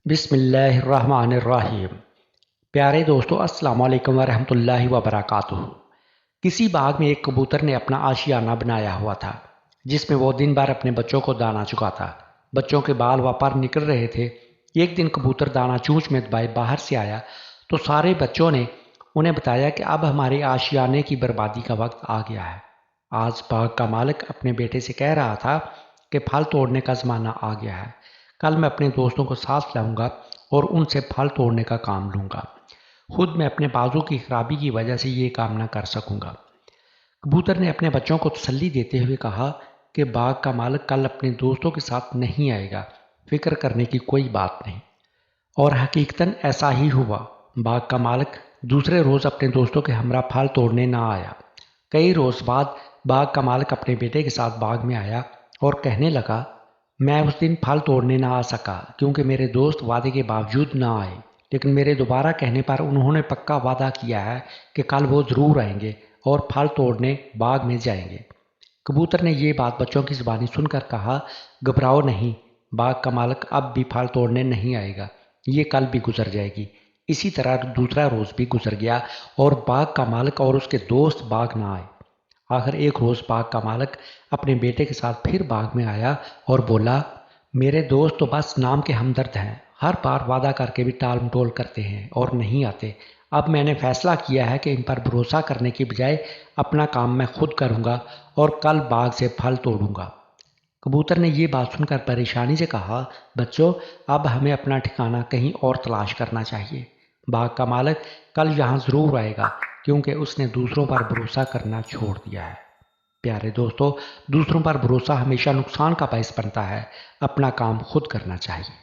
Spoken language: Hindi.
बिस्मिल्लाहिर्रहमानिर्रहीम। प्यारे दोस्तों, अस्सलाम वालेकुम वरहमतुल्लाहि वबरकातुहू। किसी बाग में एक कबूतर ने अपना आशियाना बनाया हुआ था, जिसमें वो दिन भर अपने बच्चों को दाना चुगाता। बच्चों के बाल वापर निकल रहे थे। एक दिन कबूतर दाना चूंच में दबाए बाहर से आया तो सारे बच्चों ने उन्हें बताया कि अब हमारे आशियाने की बर्बादी का वक्त आ गया है। आज बाग का मालिक अपने बेटे से कह रहा था कि फल तोड़ने का ज़माना आ गया है। कल मैं अपने दोस्तों को साथ लाऊंगा और उनसे फल तोड़ने का काम लूँगा। खुद मैं अपने बाजू की खराबी की वजह से ये काम न कर सकूँगा। कबूतर ने अपने बच्चों को तसल्ली देते हुए कहा कि बाग का मालिक कल अपने दोस्तों के साथ नहीं आएगा, फिक्र करने की कोई बात नहीं। और हकीकतन ऐसा ही हुआ। बाग का मालिक दूसरे रोज़ अपने दोस्तों के हमरा फल तोड़ने ना आया। कई रोज़ बाद बाग का मालिक अपने बेटे के साथ बाग में आया और कहने लगा, मैं उस दिन फल तोड़ने ना आ सका क्योंकि मेरे दोस्त वादे के बावजूद ना आए, लेकिन मेरे दोबारा कहने पर उन्होंने पक्का वादा किया है कि कल वो ज़रूर आएंगे और फल तोड़ने बाग में जाएंगे। कबूतर ने ये बात बच्चों की ज़ुबानी सुनकर कहा, घबराओ नहीं, बाग का मालिक अब भी फल तोड़ने नहीं आएगा, ये कल भी गुजर जाएगी। इसी तरह दूसरा रोज़ भी गुजर गया और बाग का मालिक और उसके दोस्त बाग ना आए। आखिर एक रोज़ बाग का मालिक अपने बेटे के साथ फिर बाग में आया और बोला, मेरे दोस्त तो बस नाम के हमदर्द हैं, हर बार वादा करके भी टाल मटोल करते हैं और नहीं आते। अब मैंने फैसला किया है कि इन पर भरोसा करने की बजाय अपना काम मैं खुद करूँगा और कल बाग से फल तोड़ूंगा। कबूतर ने ये बात सुनकर परेशानी से कहा, बच्चों, अब हमें अपना ठिकाना कहीं और तलाश करना चाहिए। बाग का मालिक कल यहाँ ज़रूर आएगा क्योंकि उसने दूसरों पर भरोसा करना छोड़ दिया है। प्यारे दोस्तों, दूसरों पर भरोसा हमेशा नुकसान का बायस बनता है। अपना काम खुद करना चाहिए।